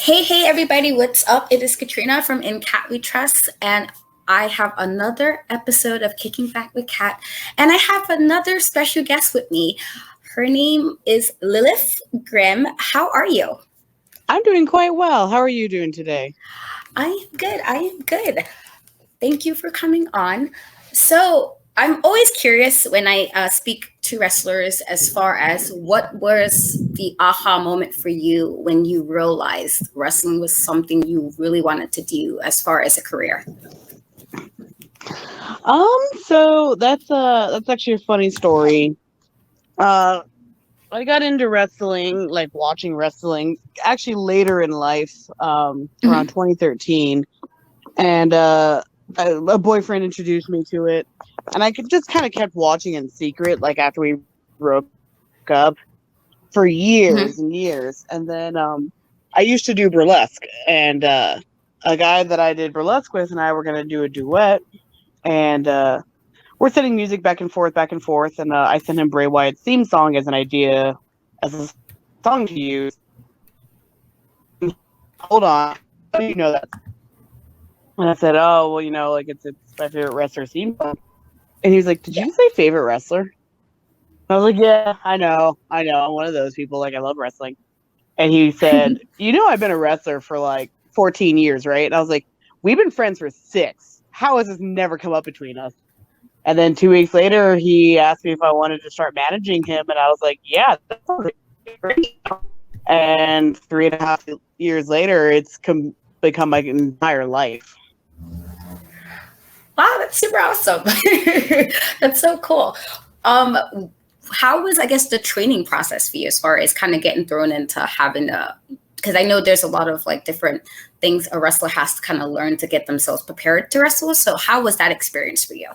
Hey, everybody, what's up? It is Katrina from In Cat We Trust, and I have another episode of Kicking Back with Cat, and I have another special guest with me. Her name is Lilith Grimm. How are you? I'm doing quite well. How are you doing today? I am good. Thank you for coming on. So, I'm always curious when I speak to wrestlers as far as what was the aha moment for you when you realized wrestling was something you really wanted to do as far as a career. So that's actually a funny story. Uh, I got into wrestling, like watching wrestling, actually later in life, around Mhm. 2013, and a boyfriend introduced me to it, and I just kind of kept watching in secret, like after we broke up, for years and Mhm. years, and then I used to do burlesque, and a guy that I did burlesque with and I were gonna do a duet, and we're sending music back and forth, and I sent him Bray Wyatt's theme song as an idea, as a song to use. Hold on, how do you know that? And I said, oh, well, like it's my favorite wrestler's theme song. And he was like, did Yeah. you say favorite wrestler? I was like, yeah, I know, I'm one of those people. Like, I love wrestling. And he said, I've been a wrestler for like 14 years, right? And I was like, we've been friends for 6. How has this never come up between us? And then 2 weeks later, he asked me if I wanted to start managing him, and I was like, "Yeah, that sounds great." And 3.5 years later, it's become my entire life. Wow, that's super awesome. That's so cool. Um, how was, I guess, the training process for you as far as kind of getting thrown into having a, because I know there's a lot of like different things a wrestler has to kind of learn to get themselves prepared to wrestle. So how was that experience for you?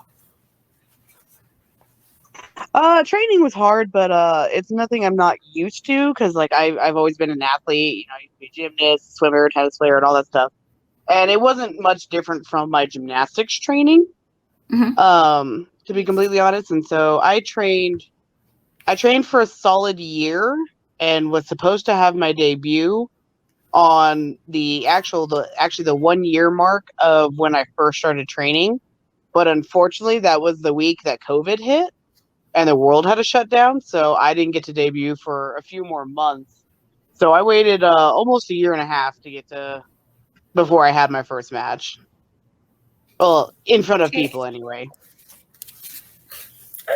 Training was hard, but it's nothing I'm not used to because like I've always been an athlete. I used to be a gymnast, swimmer, tennis player, and all that stuff. And it wasn't much different from my gymnastics training, Hmm. to be completely honest. And so I trained for a solid year and was supposed to have my debut on the 1 year mark of when I first started training. But unfortunately, that was the week that COVID hit and the world had to shut down. So I didn't get to debut for a few more months. So I waited almost a year and a half to get to before I had my first match. Well, in front of Okay. people anyway.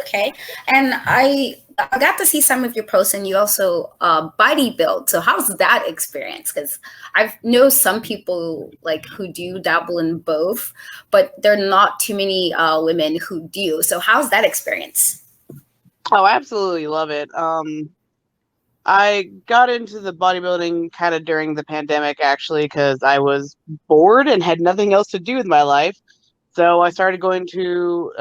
Okay. And I got to see some of your posts, and you also bodybuild. So how's that experience? Because I know some people like who do dabble in both, but there are not too many women who do. So how's that experience? Oh, I absolutely love it. I got into the bodybuilding kind of during the pandemic, actually, because I was bored and had nothing else to do with my life. So I started going to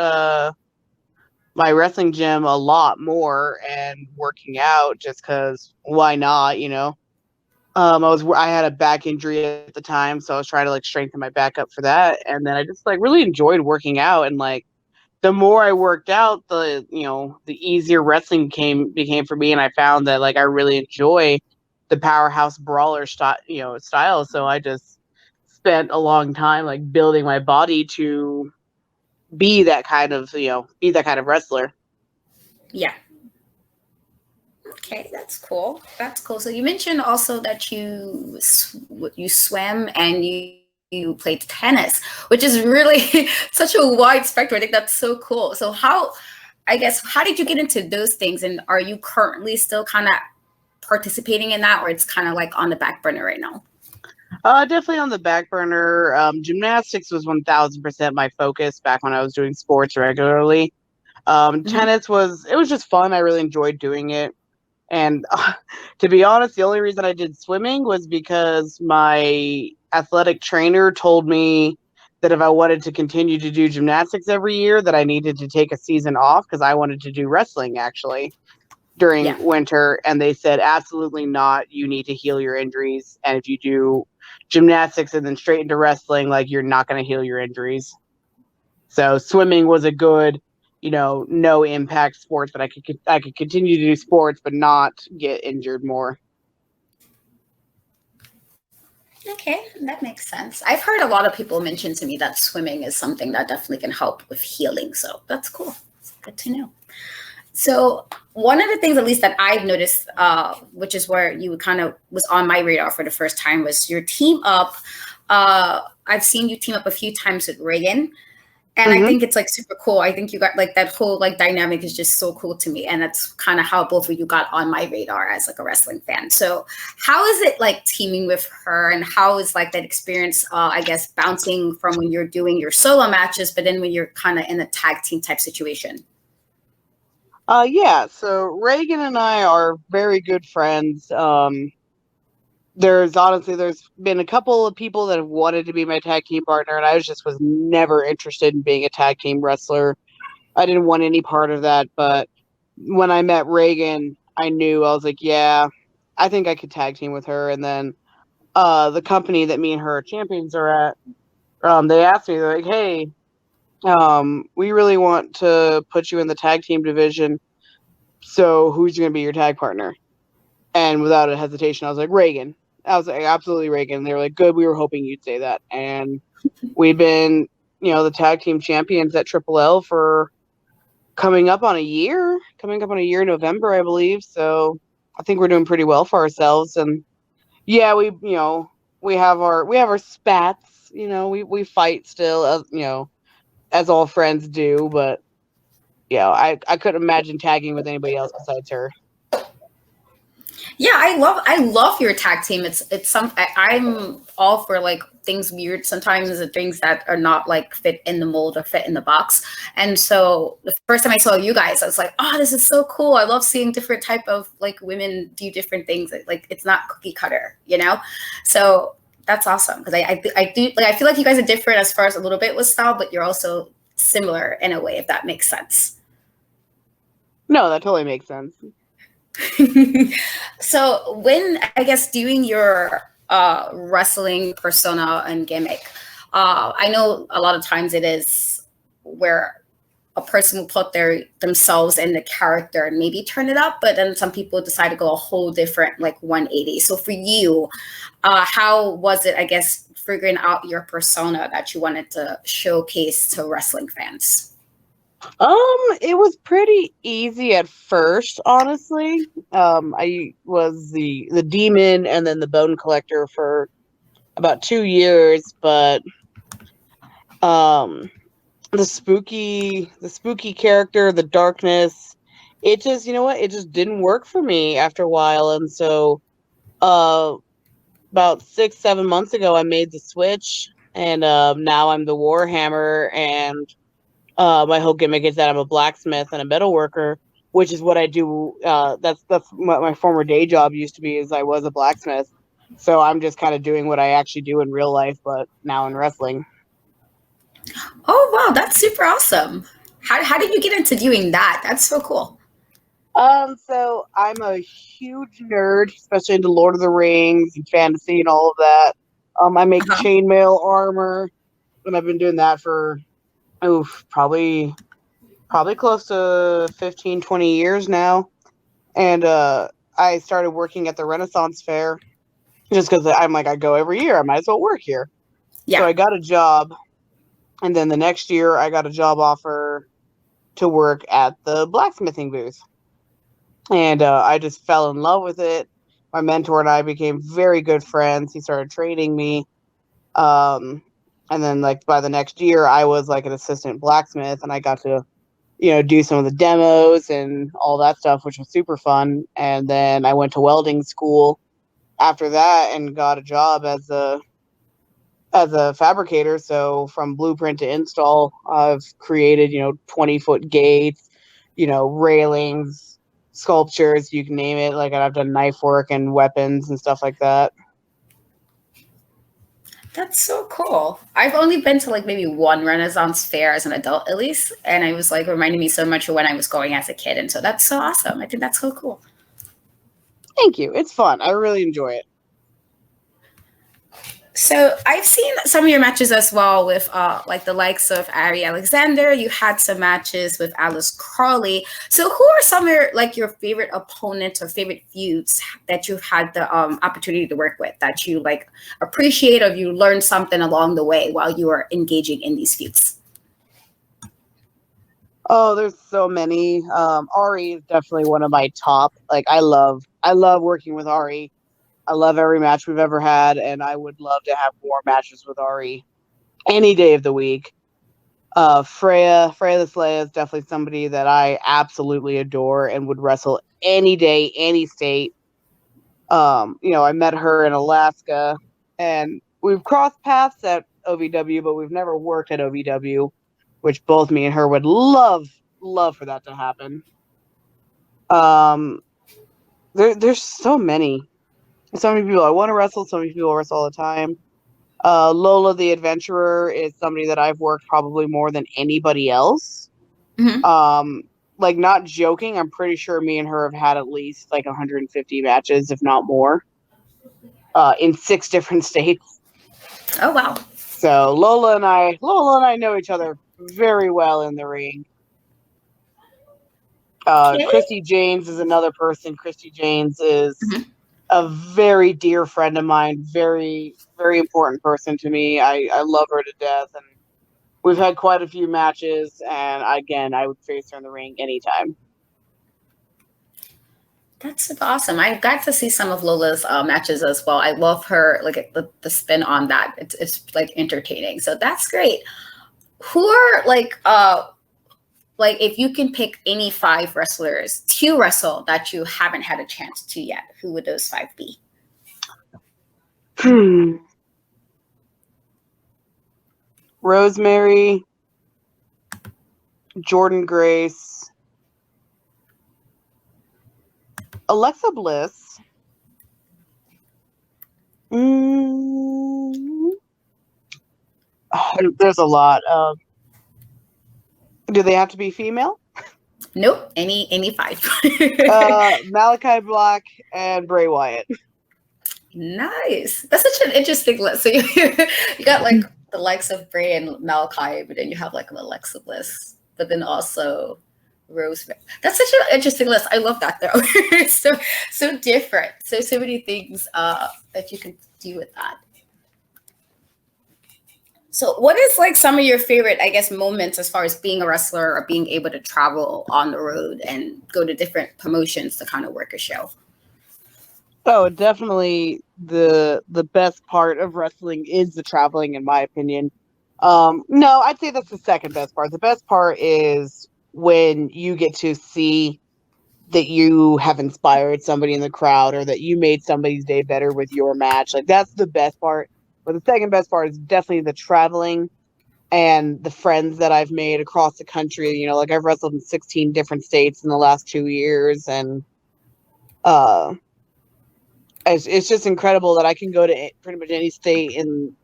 my wrestling gym a lot more and working out just because why not, I had a back injury at the time, so I was trying to like strengthen my back up for that. And then I just like really enjoyed working out, and like the more I worked out, the easier wrestling became for me, and I found that like I really enjoy the powerhouse brawler style. So I just spent a long time like building my body to be that kind of wrestler. Yeah. Okay, that's cool. That's cool. So you mentioned also that you swam and you played tennis, which is really such a wide spectrum. I think that's so cool. So how did you get into those things, and are you currently still kind of participating in that, or it's kind of like on the back burner right now? Definitely on the back burner. Gymnastics was 1000% my focus back when I was doing sports regularly. Hmm. Tennis was just fun. I really enjoyed doing it. And to be honest, the only reason I did swimming was because my athletic trainer told me that if I wanted to continue to do gymnastics every year, that I needed to take a season off because I wanted to do wrestling actually during Yeah. winter. And they said, absolutely not. You need to heal your injuries. And if you do gymnastics and then straight into wrestling, like you're not going to heal your injuries. So swimming was a good, no impact sport that I could continue to do sports but not get injured more. Okay, that makes sense. I've heard a lot of people mention to me that swimming is something that definitely can help with healing. So that's cool. It's good to know. So one of the things, at least that I've noticed, which is where you kind of was on my radar for the first time, was your team up. I've seen you team up a few times with Reagan. And I think it's like super cool. I think you got like that whole like dynamic is just so cool to me. And that's kind of how both of you got on my radar as like a wrestling fan. So how is it like teaming with her, and how is like that experience, I guess, bouncing from when you're doing your solo matches, but then when you're kind of in a tag team type situation? Yeah, so Reagan and I are very good friends. There's been a couple of people that have wanted to be my tag team partner, and was never interested in being a tag team wrestler. I didn't want any part of that, but when I met Reagan, I knew. I was like, yeah, I think I could tag team with her. And then the company that me and her champions are at, they asked me, they're like, hey, we really want to put you in the tag team division. So who's going to be your tag partner? And without a hesitation, I was like, Reagan. I was like, absolutely Reagan. They were like, good. We were hoping you'd say that. And we've been, the tag team champions at Triple L for coming up on a year in November, I believe. So I think we're doing pretty well for ourselves. And yeah, we have our spats, we fight still, as all friends do. But, I couldn't imagine tagging with anybody else besides her. Yeah, I love your tag team. It's some I'm all for like things weird sometimes, the things that are not like fit in the mold or fit in the box. And so the first time I saw you guys, I was like, oh, this is so cool. I love seeing different type of like women do different things. Like it's not cookie cutter, you know? So that's awesome, because I do like, I feel like you guys are different as far as a little bit with style, but you're also similar in a way, if that makes sense. No, that totally makes sense. So when, I guess, doing your wrestling persona and gimmick, I know a lot of times it is where a person will put themselves in the character and maybe turn it up, but then some people decide to go a whole different like 180. So for you, how was it, I guess, figuring out your persona that you wanted to showcase to wrestling fans? It was pretty easy at first, honestly. I was the demon and then the bone collector for about 2 years, but the spooky character, the darkness, it just, it just didn't work for me after a while. And so uh about 6 7 months ago I made the switch, and now I'm the Warhammer. And my whole gimmick is that I'm a blacksmith and a metal worker, which is what I do. That's what my former day job used to be, is I was a blacksmith. So I'm just kind of doing what I actually do in real life, but now in wrestling. Oh, wow, that's super awesome. How did you get into doing that? That's so cool. So I'm a huge nerd, especially into Lord of the Rings and fantasy and all of that. I make Uh-huh. chainmail armor, and I've been doing that for probably close to 15, 20 years now. And I started working at the Renaissance Fair just because I'm like, I go every year. I might as well work here. So Yeah. I got a job. And then the next year, I got a job offer to work at the blacksmithing booth. And I just fell in love with it. My mentor and I became very good friends. He started training me. Um, and then, like, by the next year, I was like an assistant blacksmith, and I got to do some of the demos and all that stuff, which was super fun. And then I went to welding school after that and got a job as a fabricator. So from blueprint to install, I've created, 20-foot gates, railings, sculptures, you can name it. Like, I've done knife work and weapons and stuff like that. That's so cool. I've only been to like maybe one Renaissance fair as an adult, at least, and it was like reminding me so much of when I was going as a kid. And so that's so awesome. I think that's so cool. Thank you. It's fun. I really enjoy it. So I've seen some of your matches as well with like the likes of Ari Alexander. You had some matches with Alice Crawley. So who are some of your like your favorite opponents or favorite feuds that you've had the opportunity to work with that you like appreciate or you learned something along the way while you were engaging in these feuds? Oh, there's so many. Ari is definitely one of my top. Like I love working with Ari. I love every match we've ever had, and I would love to have more matches with Ari any day of the week. Freya the Slaya is definitely somebody that I absolutely adore and would wrestle any day, any state. I met her in Alaska, and we've crossed paths at OVW, but we've never worked at OVW, which both me and her would love for that to happen. There's so many people I want to wrestle. So many people wrestle all the time. Lola the Adventurer is somebody that I've worked probably more than anybody else. Mm-hmm. Like not joking, I'm pretty sure me and her have had at least like 150 matches, if not more, in 6 different states. Oh wow! So Lola and I know each other very well in the ring. Okay. Christy Janes is another person. Christy Janes is Mm-hmm. a very dear friend of mine, very, very important person to me. I love her to death, and we've had quite a few matches, and again, I would face her in the ring anytime. That's awesome. I got to see some of Lola's matches as well. I love her, like the spin on that. It's like entertaining. So that's great. Who are like if you can pick any 5 wrestlers to wrestle that you haven't had a chance to yet, who would those 5 be? Rosemary, Jordan Grace, Alexa Bliss. There's a lot. Do they have to be female? Nope. Any 5. Malachi Black and Bray Wyatt. Nice. That's such an interesting list. So you got like the likes of Bray and Malachi, but then you have like an Alexa Bliss, but then also Rosemary. That's such an interesting list. I love that though. so different. So many things that you can do with that. So what is like some of your favorite, I guess, moments as far as being a wrestler or being able to travel on the road and go to different promotions to kind of work a show? Oh, definitely the best part of wrestling is the traveling, in my opinion. No, I'd say that's the second best part. The best part is when you get to see that you have inspired somebody in the crowd or that you made somebody's day better with your match. Like that's the best part. But the second best part is definitely the traveling and the friends that I've made across the country. Like I've wrestled in 16 different states in the last 2 years, and it's just incredible that I can go to pretty much any state in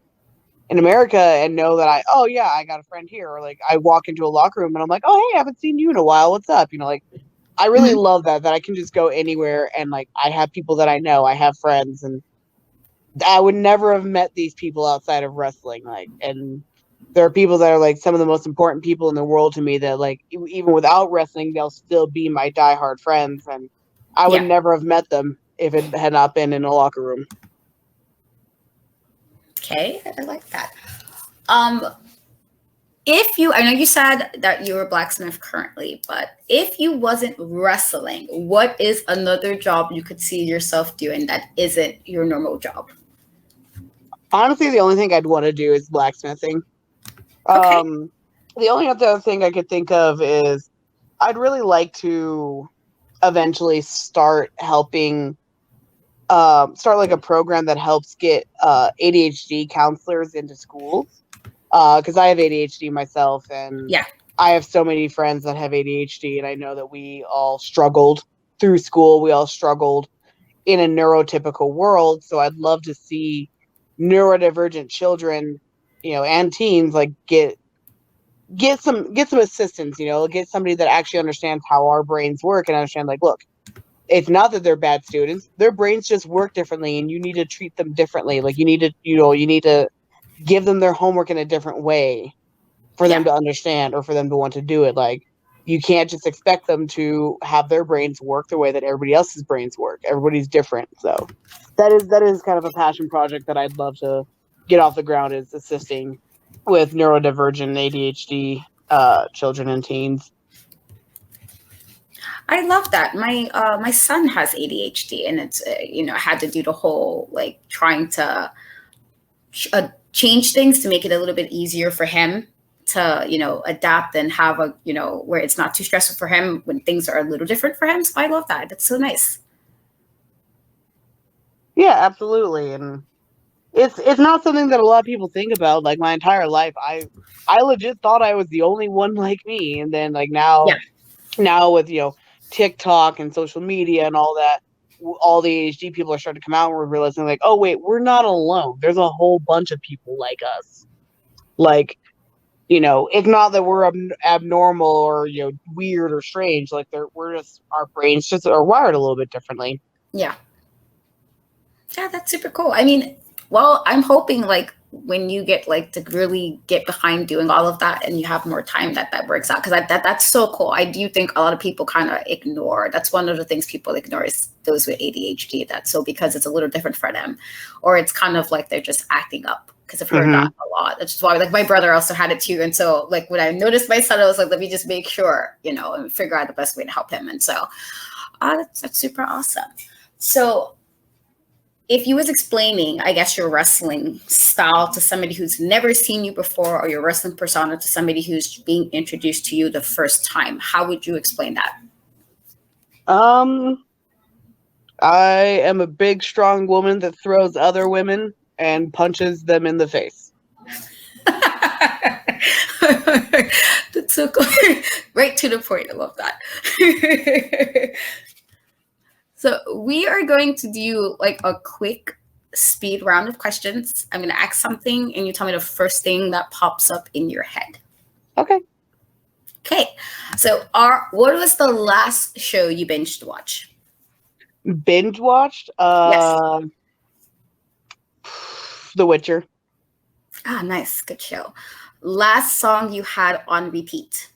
America and know that I got a friend here. Or like I walk into a locker room and I'm like, oh, hey, I haven't seen you in a while. What's up? Like I really love that I can just go anywhere and like I have people that I know, I have friends, and I would never have met these people outside of wrestling. Like, and there are people that are like some of the most important people in the world to me that like even without wrestling, they'll still be my diehard friends, and I would never have met them if it had not been in a locker room. Okay, I like that. I know you said that you're a blacksmith currently, but if you wasn't wrestling, what is another job you could see yourself doing that isn't your normal job? Honestly, the only thing I'd want to do is blacksmithing. Okay. The only other thing I could think of is I'd really like to eventually start helping start like a program that helps get ADHD counselors into schools, because I have ADHD myself, and I have so many friends that have ADHD, and I know that we all struggled through school. We all struggled in a neurotypical world. So I'd love to see neurodivergent children, and teens like get some assistance, get somebody that actually understands how our brains work and understand like, look, it's not that they're bad students. Their brains just work differently, and you need to treat them differently. Like you need to give them their homework in a different way for them Yeah. to understand or for them to want to do it. Like you can't just expect them to have their brains work the way that everybody else's brains work. Everybody's different. So that is kind of a passion project that I'd love to get off the ground, is assisting with neurodivergent ADHD children and teens. I love that. My son has ADHD, and it's I had to do the whole like trying to change things to make it a little bit easier for him to adapt and have a where it's not too stressful for him when things are a little different for him. So I love that. That's so nice. Yeah, absolutely. And it's not something that a lot of people think about. Like my entire life, I legit thought I was the only one like me, and then like Yeah. now with TikTok and social media and all that, all the ADHD people are starting to come out, and we're realizing like, oh wait, we're not alone. There's a whole bunch of people like us. Like it's not that we're abnormal or weird or strange. Like we're just, our brains just are wired a little bit differently. Yeah. Yeah, that's super cool. I mean, well, I'm hoping like when you get like to really get behind doing all of that and you have more time that works out, because that's so cool. I do think a lot of people kind of ignore. That's one of the things people ignore is those with ADHD. That's so because it's a little different for them, or it's kind of like they're just acting up. Because I've heard that a lot. That's just why, like, my brother also had it too. And so, like, when I noticed my son, I was like, let me just make sure, and figure out the best way to help him. And so, that's super awesome. So, if you was explaining, I guess, your wrestling style to somebody who's never seen you before, or your wrestling persona to somebody who's being introduced to you the first time, how would you explain that? I am a big, strong woman that throws other women and punches them in the face. That's so cool. Right to the point. I love that. So we are going to do like a quick speed round of questions. I'm going to ask something, and you tell me the first thing that pops up in your head. Okay. Okay. So what was the last show you binged watch? Binge watched? Yes. The Witcher. Ah, nice. Good show. Last song you had on repeat?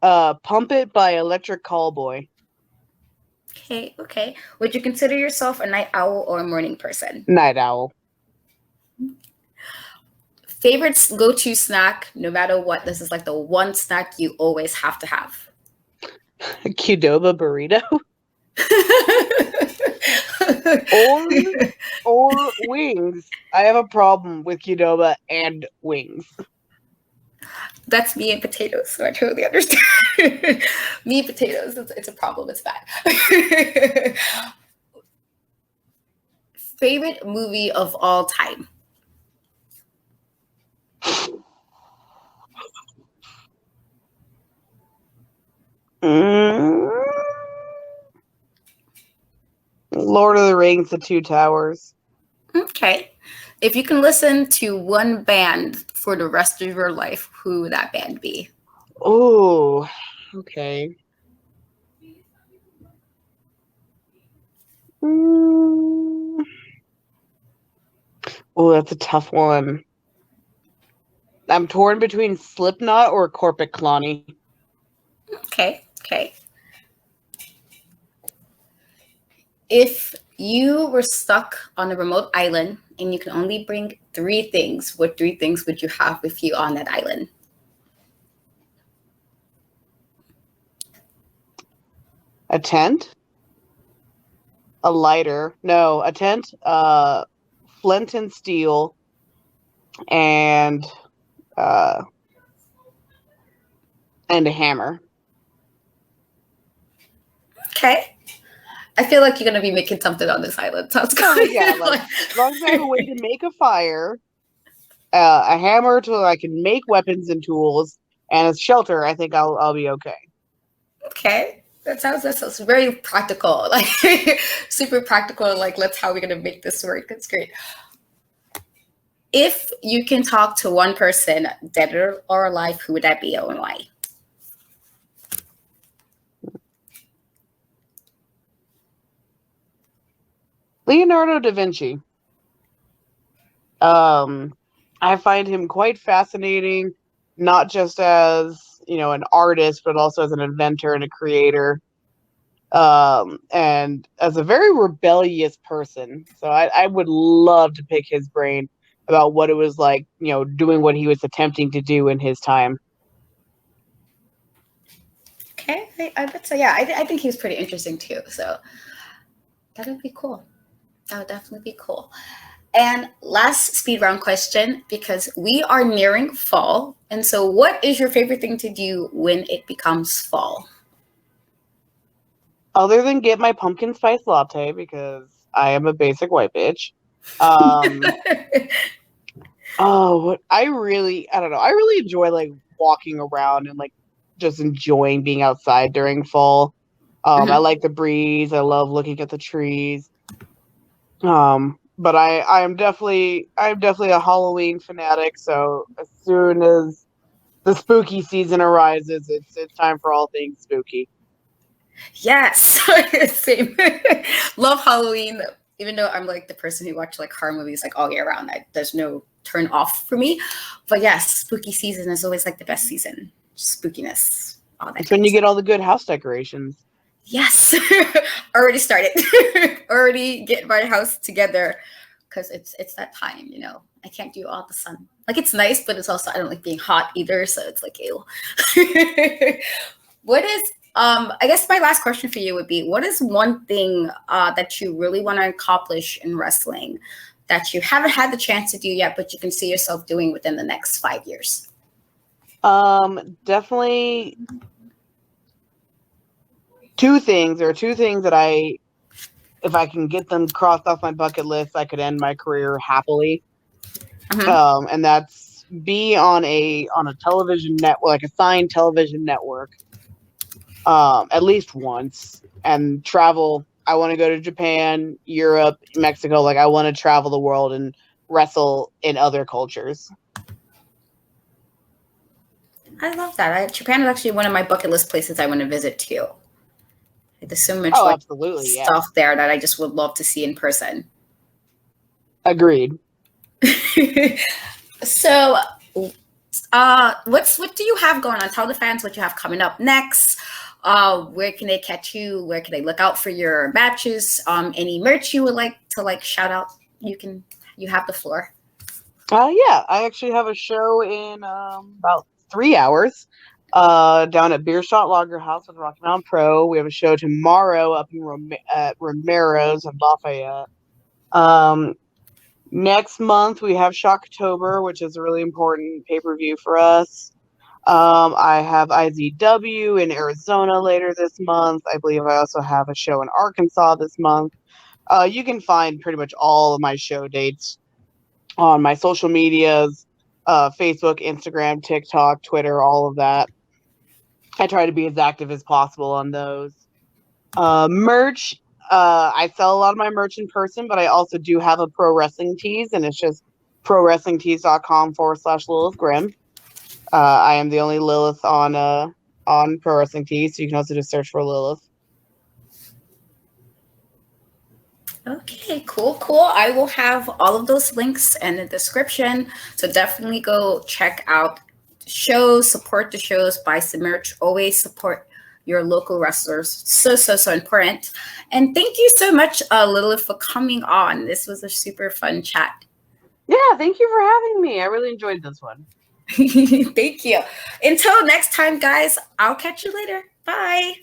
Pump It by Electric Callboy. Okay, okay. Would you consider yourself a night owl or a morning person? Night owl. Favorite go-to snack, no matter what. This is like the one snack you always have to have. Qdoba burrito. or wings. I have a problem with Qdoba and wings. That's me and potatoes, so I totally understand. Me and potatoes, it's a problem. It's bad. Favorite movie of all time? Lord of the Rings, The Two Towers. Okay. If you can listen to one band for the rest of your life, who would that band be? Oh, okay. Oh, that's a tough one. I'm torn between Slipknot or Corpus Clonny. Okay, okay. If you were stuck on a remote island and you can only bring 3 things, what 3 things would you have with you on that island? A tent? A lighter? No, a tent, flint and steel, and a hammer. Okay. I feel like you're going to be making something on this island. Sounds good. Oh, yeah, like, as long as I have a way to make a fire, a hammer so I can make weapons and tools, and a shelter, I think I'll be okay. Okay. That sounds very practical. Like super practical. Like, how are we going to make this work? That's great. If you can talk to one person, dead or alive, who would that be and why? Leonardo da Vinci. I find him quite fascinating, not just as, an artist, but also as an inventor and a creator. And as a very rebellious person. So I would love to pick his brain about what it was like, doing what he was attempting to do in his time. Okay, I bet so. Yeah, I think he was pretty interesting too. So that would be cool. That would definitely be cool. And last speed round question, because we are nearing fall. And so what is your favorite thing to do when it becomes fall? Other than get my pumpkin spice latte, because I am a basic white bitch. Um, oh, I don't know. I really enjoy like walking around and like just enjoying being outside during fall. I like the breeze. I love looking at the trees. But I'm definitely a Halloween fanatic. So as soon as the spooky season arises, it's time for all things spooky. Yes, same. Love Halloween. Even though I'm like the person who watch like horror movies like all year round, there's no turn off for me. But yes, spooky season is always like the best season. Spookiness, all that. It's when you get all the good house decorations. Yes, already started. Already get my house together because it's that time. I can't do all the sun. Like it's nice, but it's also I don't like being hot either. So it's like ew. What is I guess my last question for you would be, what is one thing that you really want to accomplish in wrestling that you haven't had the chance to do yet, but you can see yourself doing within the next 5 years? Definitely two things. There are two things that if I can get them crossed off my bucket list, I could end my career happily. And that's be on a television network, like a signed television network, at least once, and travel. I want to go to Japan, Europe, Mexico. Like I want to travel the world and wrestle in other cultures. I love that. Japan is actually one of my bucket list places I want to visit too. There's so much absolutely, stuff there that I just would love to see in person. Agreed. So, what do you have going on? Tell the fans what you have coming up next. Where can they catch you? Where can they look out for your matches? Any merch you would like to shout out? You have the floor. Yeah, I actually have a show in about 3 hours down at Beer Shot Lager House with Rocky Mountain Pro. We have a show tomorrow up in at Romero's in Lafayette. Next month we have Shocktober, which is a really important pay-per-view for us. I have IZW in Arizona later this month. I believe I also have a show in Arkansas this month. You can find pretty much all of my show dates on my social medias, Facebook, Instagram, TikTok, Twitter, all of that. I try to be as active as possible on those. Merch, I sell a lot of my merch in person, but I also do have a pro wrestling tees, and it's just prowrestlingtees.com/Lilith Grimm. I am the only Lilith on Pro Wrestling Tees, so you can also just search for Lilith. Okay, cool. I will have all of those links in the description. So definitely go check out the shows, support the shows, buy some merch, always support your local wrestlers. So important. And thank you so much, Lilith, for coming on. This was a super fun chat. Yeah, thank you for having me. I really enjoyed this one. Thank you. Until next time, guys, I'll catch you later. Bye.